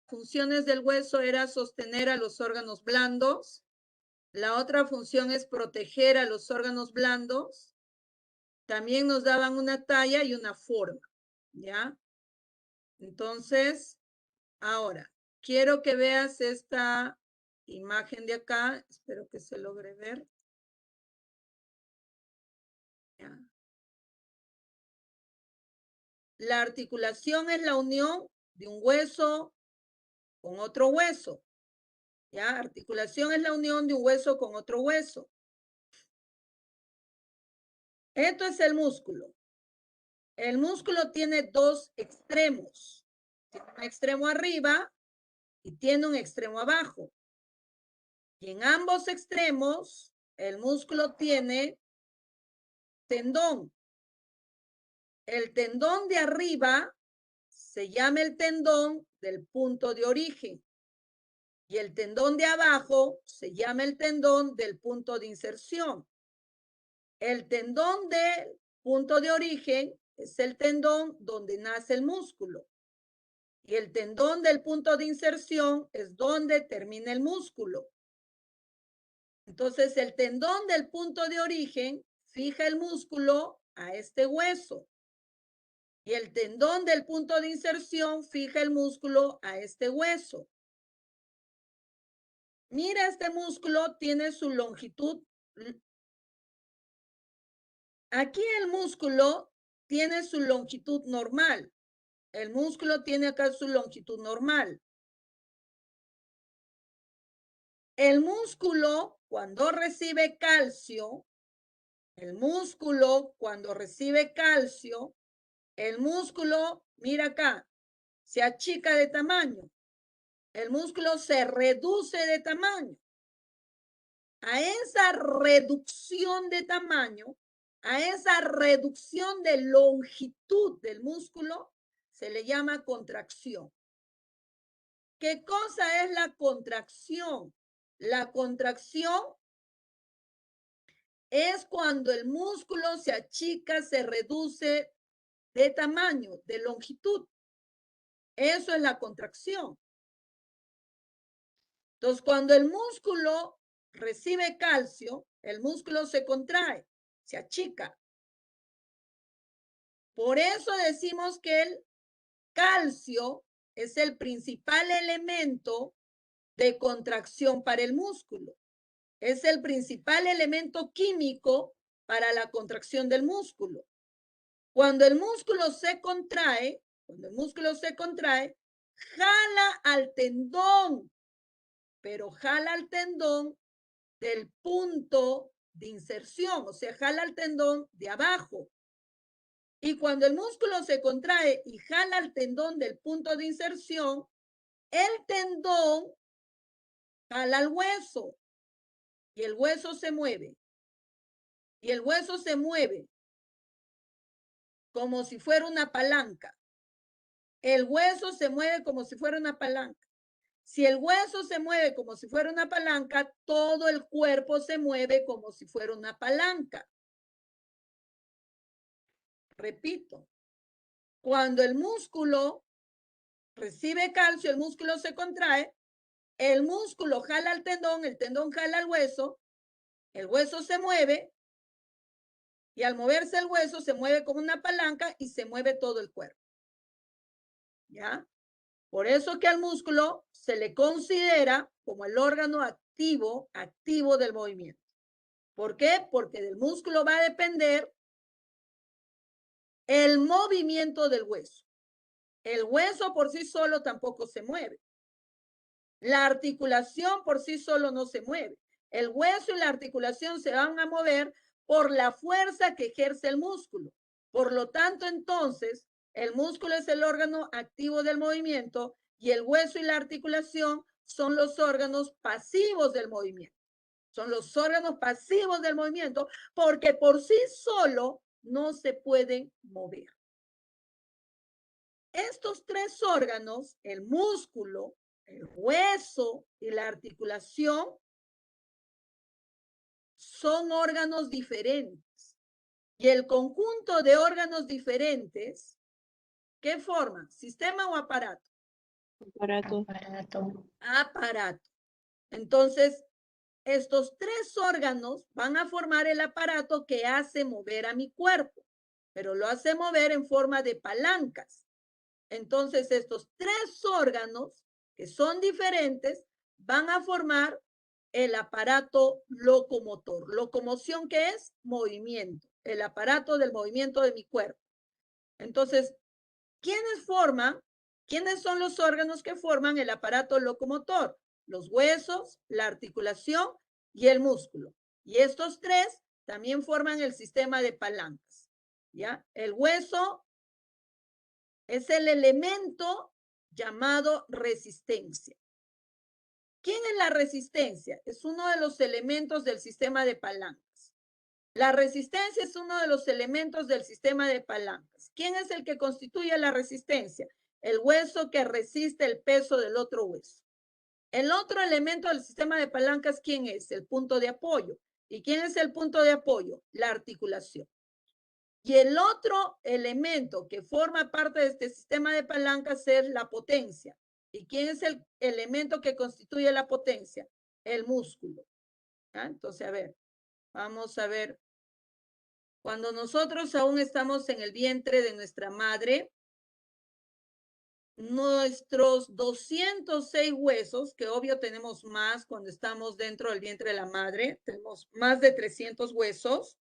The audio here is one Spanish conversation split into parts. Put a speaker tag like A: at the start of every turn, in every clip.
A: funciones del hueso era sostener a los órganos blandos. La otra función es proteger a los órganos blandos. También nos daban una talla y una forma, ¿ya? Entonces, ahora, quiero que veas esta imagen de acá. Espero que se logre ver. ¿Ya? La articulación es la unión de un hueso con otro hueso. ¿Ya? Articulación es la unión de un hueso con otro hueso. Esto es el músculo. El músculo tiene dos extremos. Tiene un extremo arriba y tiene un extremo abajo. Y en ambos extremos, el músculo tiene tendón. El tendón de arriba se llama el tendón del punto de origen. Y el tendón de abajo se llama el tendón del punto de inserción. El tendón del punto de origen es el tendón donde nace el músculo. Y el tendón del punto de inserción es donde termina el músculo. Entonces, el tendón del punto de origen fija el músculo a este hueso. Y el tendón del punto de inserción fija el músculo a este hueso. Mira, este músculo tiene su longitud. Aquí el músculo tiene su longitud normal. El músculo tiene acá su longitud normal. El músculo, cuando recibe calcio, el músculo, mira acá, se achica de tamaño. El músculo se reduce de tamaño. A esa reducción de tamaño, a esa reducción de longitud del músculo, se le llama contracción. ¿Qué cosa es la contracción? La contracción es cuando el músculo se achica, se reduce de tamaño, de longitud. Eso es la contracción. Entonces, cuando el músculo recibe calcio, el músculo se contrae, se achica. Por eso decimos que el calcio es el principal elemento de contracción para el músculo. Es el principal elemento químico para la contracción del músculo. Cuando el músculo se contrae, jala al tendón, pero jala al tendón del punto de inserción, o sea, jala al tendón de abajo. Y cuando el músculo se contrae y jala al tendón del punto de inserción, el tendón jala al hueso y el hueso se mueve. Y el hueso se mueve como si fuera una palanca. El hueso se mueve como si fuera una palanca. Si el hueso se mueve como si fuera una palanca, todo el cuerpo se mueve como si fuera una palanca. Repito, cuando el músculo recibe calcio, el músculo se contrae, el músculo jala al tendón, el tendón jala al hueso, el hueso se mueve y al moverse el hueso se mueve como una palanca y se mueve todo el cuerpo. ¿Ya? Por eso que al músculo se le considera como el órgano activo del movimiento. ¿Por qué? Porque del músculo va a depender el movimiento del hueso. El hueso por sí solo tampoco se mueve. La articulación por sí solo no se mueve. El hueso y la articulación se van a mover por la fuerza que ejerce el músculo. Por lo tanto, entonces, el músculo es el órgano activo del movimiento y el hueso y la articulación son los órganos pasivos del movimiento. Son los órganos pasivos del movimiento porque por sí solo no se pueden mover. Estos tres órganos, el músculo, el hueso y la articulación, son órganos diferentes. Y el conjunto de órganos diferentes, ¿qué forma? ¿Sistema o aparato? Aparato. Entonces, estos tres órganos van a formar el aparato que hace mover a mi cuerpo, pero lo hace mover en forma de palancas. Entonces, estos tres órganos, que son diferentes, van a formar el aparato locomotor. Locomoción, ¿qué es? Movimiento. El aparato del movimiento de mi cuerpo. Entonces, ¿quiénes son los órganos que forman el aparato locomotor? Los huesos, la articulación y el músculo. Y estos tres también forman el sistema de palancas. ¿Ya? El hueso es el elemento llamado resistencia. ¿Quién es la resistencia? Es uno de los elementos del sistema de palancas. La resistencia es uno de los elementos del sistema de palancas. ¿Quién es el que constituye la resistencia? El hueso que resiste el peso del otro hueso. El otro elemento del sistema de palancas, ¿quién es? El punto de apoyo. ¿Y quién es el punto de apoyo? La articulación. Y el otro elemento que forma parte de este sistema de palancas es la potencia. ¿Y quién es el elemento que constituye la potencia? El músculo. ¿Ah? Entonces, a ver, vamos a ver. Cuando nosotros aún estamos en el vientre de nuestra madre, nuestros 206 huesos, que obvio tenemos más cuando estamos dentro del vientre de la madre, tenemos más de 300 huesos.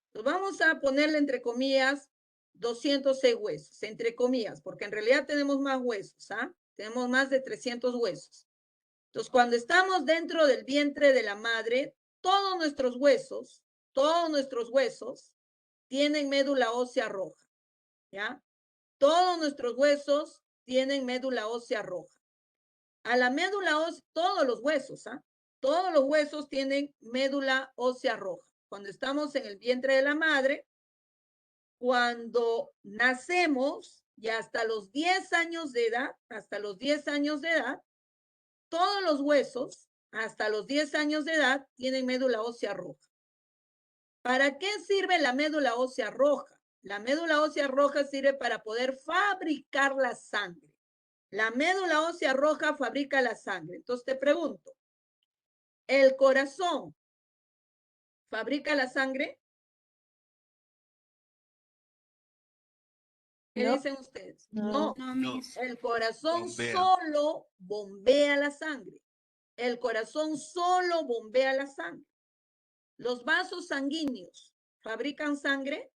A: Entonces vamos a ponerle entre comillas 206 huesos, entre comillas, porque en realidad tenemos más huesos, ¿ah? Tenemos más de 300 huesos. Entonces, cuando estamos dentro del vientre de la madre, todos nuestros huesos tienen médula ósea roja, ¿ya? Todos nuestros huesos tienen médula ósea roja. A la médula ósea, todos los huesos, ¿ah? Todos los huesos tienen médula ósea roja. Cuando estamos en el vientre de la madre, cuando nacemos y hasta los 10 años de edad, todos los huesos, hasta los 10 años de edad, tienen médula ósea roja. ¿Para qué sirve la médula ósea roja? La médula ósea roja sirve para poder fabricar la sangre. La médula ósea roja fabrica la sangre. Entonces te pregunto, ¿el corazón fabrica la sangre? ¿Qué dicen ustedes? No. El corazón solo bombea la sangre. El corazón solo bombea la sangre. Los vasos sanguíneos fabrican sangre.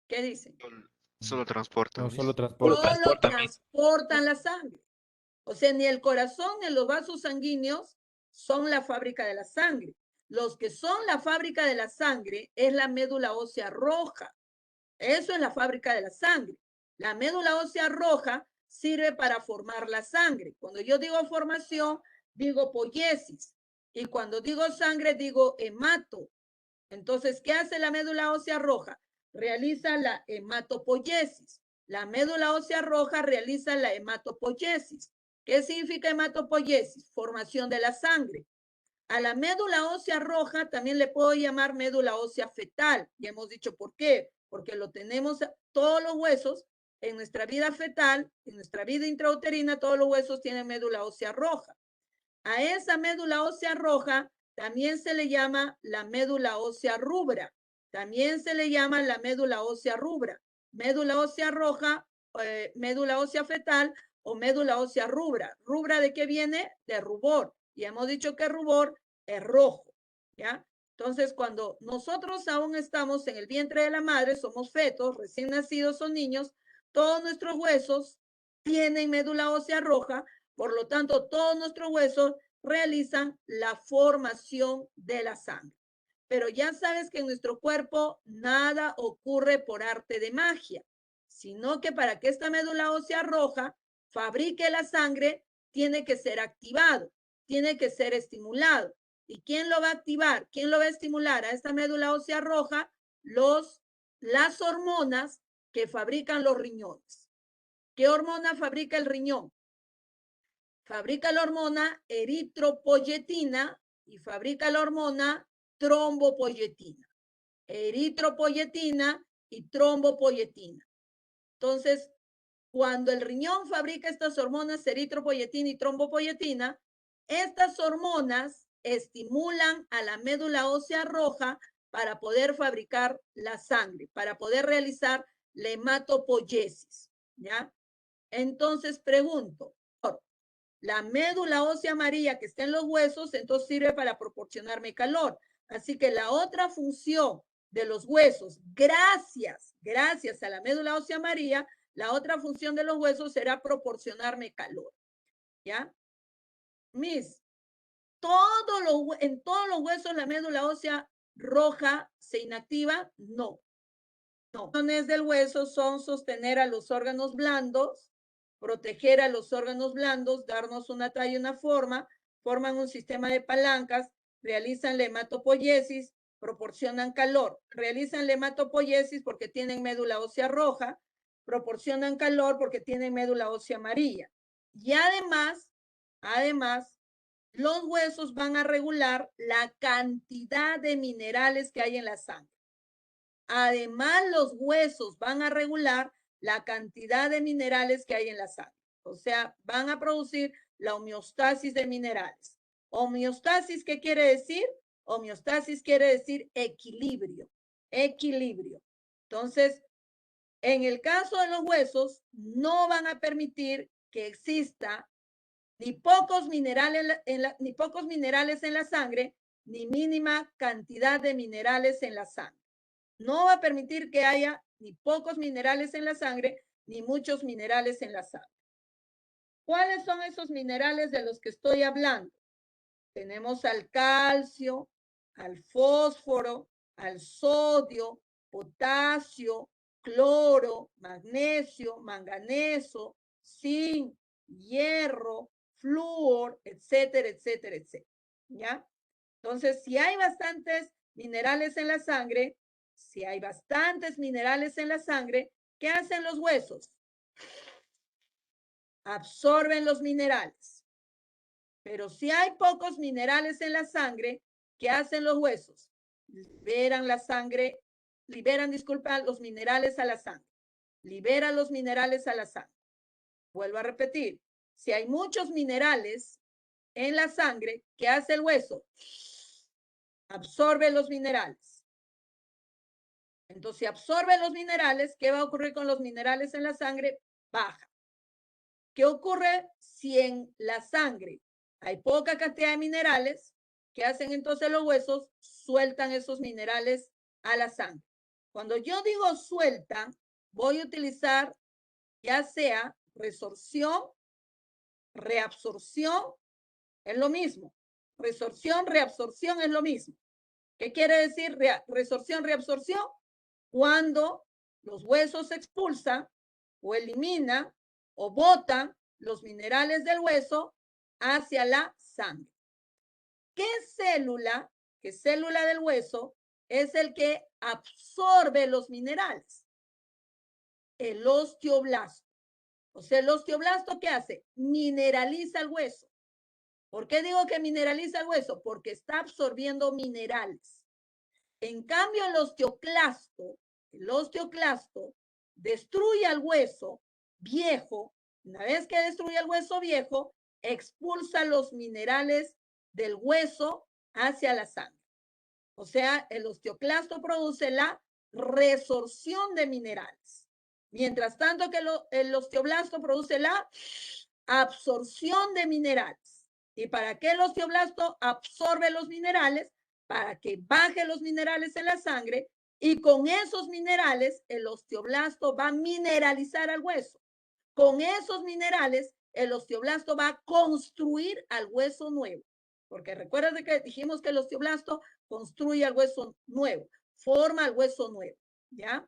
A: ¿Qué dicen?
B: Solo transportan.
C: No, solo
A: Solo
C: transportan.
A: transportan la sangre. O sea, ni el corazón ni los vasos sanguíneos son la fábrica de la sangre. Los que son la fábrica de la sangre es la médula ósea roja. Eso es la fábrica de la sangre. La médula ósea roja sirve para formar la sangre. Cuando yo digo formación, digo poiesis. Y cuando digo sangre, digo hemato. Entonces, ¿qué hace la médula ósea roja? Realiza la hematopoiesis. La médula ósea roja realiza la hematopoiesis. ¿Qué significa hematopoiesis? Formación de la sangre. A la médula ósea roja también le puedo llamar médula ósea fetal. Ya hemos dicho por qué. Porque lo tenemos todos los huesos en nuestra vida fetal, en nuestra vida intrauterina, todos los huesos tienen médula ósea roja. A esa médula ósea roja también se le llama la médula ósea rubra. También se le llama la médula ósea rubra. Médula ósea roja, médula ósea fetal o médula ósea rubra. ¿Rubra de qué viene? De rubor. Y hemos dicho que rubor es rojo, ¿ya? Entonces, cuando nosotros aún estamos en el vientre de la madre, somos fetos, recién nacidos o niños, todos nuestros huesos tienen médula ósea roja, por lo tanto, todos nuestros huesos realizan la formación de la sangre. Pero ya sabes que en nuestro cuerpo nada ocurre por arte de magia, sino que para que esta médula ósea roja fabrique la sangre, tiene que ser activado, tiene que ser estimulado. ¿Y quién lo va a activar? ¿Quién lo va a estimular a esta médula ósea roja? Las hormonas que fabrican los riñones. ¿Qué hormona fabrica el riñón? Fabrica la hormona eritropoyetina y fabrica la hormona trombopoyetina. Eritropoyetina y trombopoyetina. Entonces, cuando el riñón fabrica estas hormonas eritropoyetina y trombopoyetina, estas hormonas estimulan a la médula ósea roja para poder fabricar la sangre, para poder realizar la hematopoiesis, ¿ya? Entonces pregunto, la médula ósea amarilla que está en los huesos, entonces sirve para proporcionarme calor. Así que la otra función de los huesos, gracias a la médula ósea amarilla, la otra función de los huesos será proporcionarme calor. ¿Ya? Miss, en todos los huesos la médula ósea roja se inactiva? No. No. Las funciones del hueso son sostener a los órganos blandos, proteger a los órganos blandos, darnos una talla y una forma, forman un sistema de palancas, realizan la hematopoiesis, proporcionan calor. Realizan la hematopoiesis porque tienen médula ósea roja, proporcionan calor porque tienen médula ósea amarilla. Y además, los huesos van a regular la cantidad de minerales que hay en la sangre. Además, los huesos van a regular la cantidad de minerales que hay en la sangre. O sea, van a producir la homeostasis de minerales. ¿Homeostasis qué quiere decir? Homeostasis quiere decir equilibrio. Equilibrio. Entonces, en el caso de los huesos, no van a permitir que exista ni pocos minerales en la sangre, ni mínima cantidad de minerales en la sangre. No va a permitir que haya ni pocos minerales en la sangre, ni muchos minerales en la sangre. ¿Cuáles son esos minerales de los que estoy hablando? Tenemos al calcio, al fósforo, al sodio, potasio, cloro, magnesio, manganeso, zinc, hierro, flúor, etcétera, etcétera, etcétera. ¿Ya? Entonces, si hay bastantes minerales en la sangre, ¿qué hacen los huesos? Absorben los minerales. Pero si hay pocos minerales en la sangre, ¿qué hacen los huesos? Liberan los minerales a la sangre. Liberan los minerales a la sangre. Vuelvo a repetir, si hay muchos minerales en la sangre, ¿qué hace el hueso? Absorbe los minerales. Entonces, si absorbe los minerales, ¿qué va a ocurrir con los minerales en la sangre? Baja. ¿Qué ocurre si en la sangre hay poca cantidad de minerales? ¿Qué hacen entonces los huesos? Sueltan esos minerales a la sangre. Cuando yo digo sueltan, voy a utilizar ya sea resorción, reabsorción, es lo mismo. Resorción, reabsorción es lo mismo. ¿Qué quiere decir resorción, reabsorción? Cuando los huesos expulsan o eliminan o botan los minerales del hueso hacia la sangre. ¿Qué célula del hueso es el que absorbe los minerales? El osteoblasto. O sea, el osteoblasto, ¿qué hace? Mineraliza el hueso. ¿Por qué digo que mineraliza el hueso? Porque está absorbiendo minerales. En cambio, el osteoclasto destruye al hueso viejo. Una vez que destruye el hueso viejo, expulsa los minerales del hueso hacia la sangre. O sea, el osteoclasto produce la resorción de minerales. Mientras tanto que el osteoblasto produce la absorción de minerales. ¿Y para qué el osteoblasto absorbe los minerales? Para que baje los minerales en la sangre y con esos minerales el osteoblasto va a mineralizar al hueso. Con esos minerales el osteoblasto va a construir al hueso nuevo. Porque recuerda que dijimos que el osteoblasto construye al hueso nuevo, forma al hueso nuevo, ¿ya?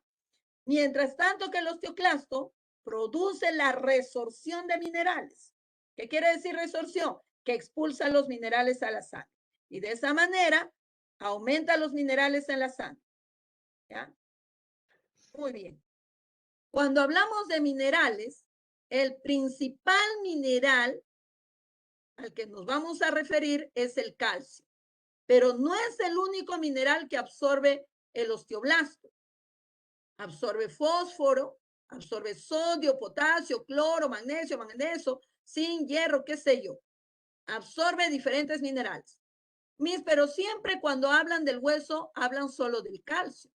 A: Mientras tanto que el osteoclasto produce la resorción de minerales. ¿Qué quiere decir resorción? Que expulsa los minerales a la sangre. Y de esa manera aumenta los minerales en la sangre. ¿Ya? Muy bien. Cuando hablamos de minerales, el principal mineral al que nos vamos a referir es el calcio. Pero no es el único mineral que absorbe el osteoblasto. Absorbe fósforo, Absorbe sodio, potasio, cloro, magnesio, manganeso, zinc, hierro, qué sé yo. Absorbe diferentes minerales. Pero siempre cuando hablan del hueso, hablan solo del calcio.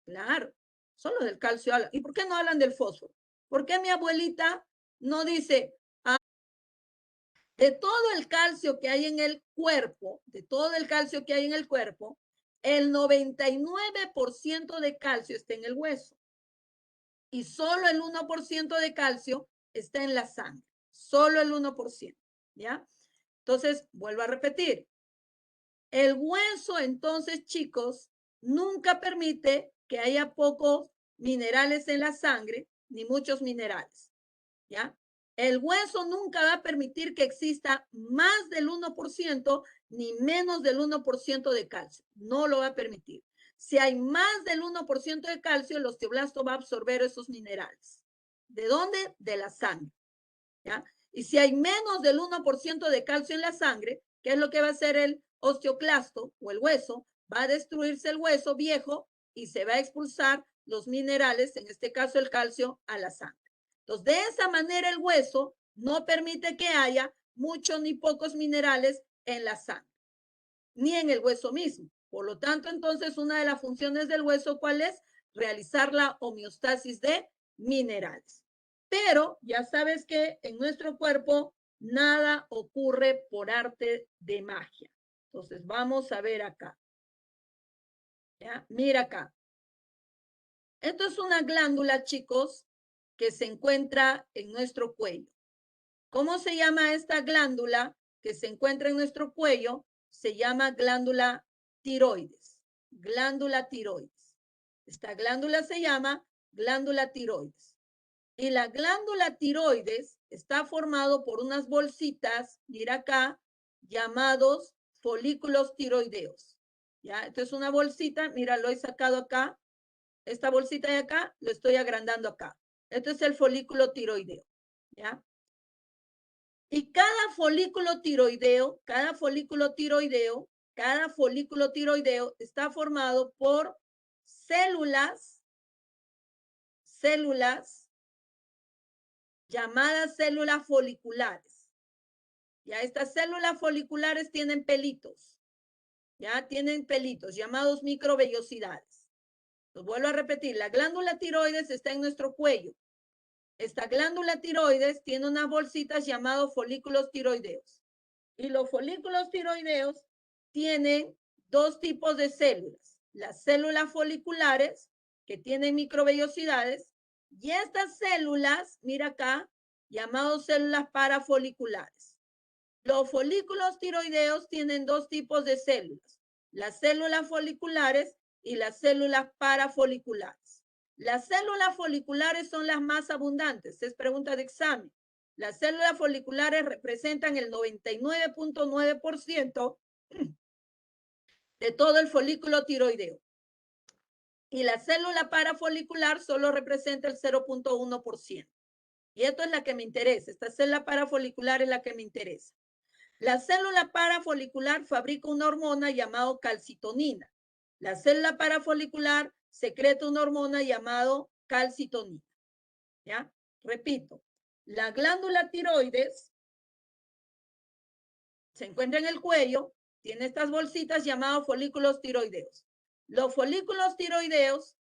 A: Claro, solo del calcio hablan. ¿Y por qué no hablan del fósforo? ¿Por qué mi abuelita no dice, de todo el calcio que hay en el cuerpo, de todo el calcio que hay en el cuerpo, el 99% de calcio está en el hueso y solo el 1% de calcio está en la sangre? Solo el 1%, ¿ya? Entonces, vuelvo a repetir. El hueso, entonces, chicos, nunca permite que haya pocos minerales en la sangre, ni muchos minerales, ¿ya? El hueso nunca va a permitir que exista más del 1% ni menos del 1% de calcio. No lo va a permitir. Si hay más del 1% de calcio, el osteoblasto va a absorber esos minerales. ¿De dónde? De la sangre, ¿ya? Y si hay menos del 1% de calcio en la sangre, ¿qué es lo que va a hacer el osteoclasto o el hueso? Va a destruirse el hueso viejo y se va a expulsar los minerales, en este caso el calcio, a la sangre. Entonces, de esa manera el hueso no permite que haya muchos ni pocos minerales en la sangre, ni en el hueso mismo. Por lo tanto, entonces, una de las funciones del hueso, ¿cuál es? Realizar la homeostasis de minerales. Pero ya sabes que en nuestro cuerpo nada ocurre por arte de magia. Entonces, vamos a ver acá. ¿Ya? Mira acá. Esto es una glándula, chicos, que se encuentra en nuestro cuello. ¿Cómo se llama esta glándula que se encuentra en nuestro cuello? Se llama glándula tiroides. Glándula tiroides. Esta glándula se llama glándula tiroides. Y la glándula tiroides está formado por unas bolsitas, mira acá, llamados folículos tiroideos. ¿Ya? Esto es una bolsita, mira, lo he sacado acá. Esta bolsita de acá, lo estoy agrandando acá. Esto es el folículo tiroideo. ¿Ya? Y cada folículo tiroideo, está formado por células llamadas células foliculares. Ya estas células foliculares tienen pelitos, ya tienen pelitos llamados microvellosidades. Los vuelvo a repetir, la glándula tiroides está en nuestro cuello. Esta glándula tiroides tiene unas bolsitas llamadas folículos tiroideos. Y los folículos tiroideos tienen dos tipos de células. Las células foliculares, que tienen microvellosidades, y estas células, mira acá, llamadas células parafoliculares. Los folículos tiroideos tienen dos tipos de células, las células foliculares y las células parafoliculares. Las células foliculares son las más abundantes, es pregunta de examen. Las células foliculares representan el 99.9% de todo el folículo tiroideo. Y la célula parafolicular solo representa el 0.1%. Y esto es la que me interesa. Esta célula parafolicular es la que me interesa. La célula parafolicular fabrica una hormona llamada calcitonina. La célula parafolicular secreta una hormona llamada calcitonina. ¿Ya? Repito, la glándula tiroides se encuentra en el cuello, tiene estas bolsitas llamadas folículos tiroideos. Los folículos tiroideos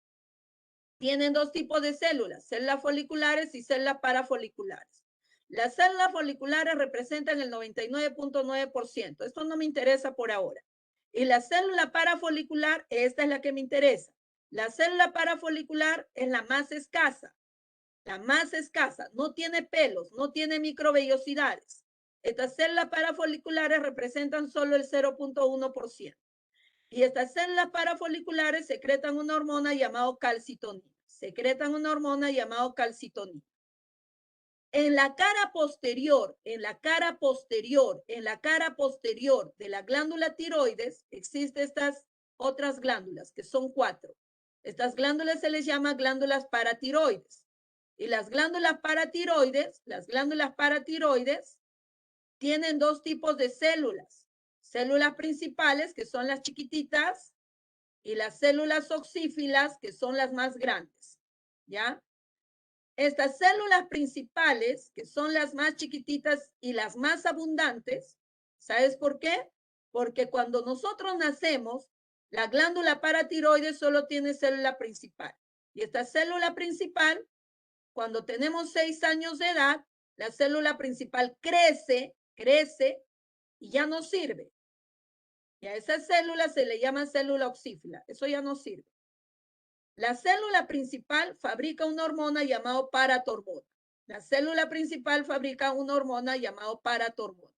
A: tienen dos tipos de células foliculares y células parafoliculares. Las células foliculares representan el 99.9%. Esto no me interesa por ahora. Y la célula parafolicular, esta es la que me interesa. La célula parafolicular es la más escasa. La más escasa. No tiene pelos, no tiene microvellosidades. Estas células parafoliculares representan solo el 0.1%. Y estas células parafoliculares secretan una hormona llamada calcitonina. En la cara posterior de la glándula tiroides existen estas otras glándulas, que son 4. Estas glándulas se les llama glándulas paratiroides. Y las glándulas paratiroides tienen dos tipos de células. Células principales, que son las chiquititas, y las células oxífilas, que son las más grandes. ¿Ya? Estas células principales, que son las más chiquititas y las más abundantes, ¿sabes por qué? Porque cuando nosotros nacemos, la glándula paratiroides solo tiene célula principal. Y esta célula principal, cuando tenemos 6 años de edad, la célula principal crece y ya no sirve. Y a esa célula se le llama célula oxífila. Eso ya no sirve. La célula principal fabrica una hormona llamada paratormona. La célula principal fabrica una hormona llamada paratormona.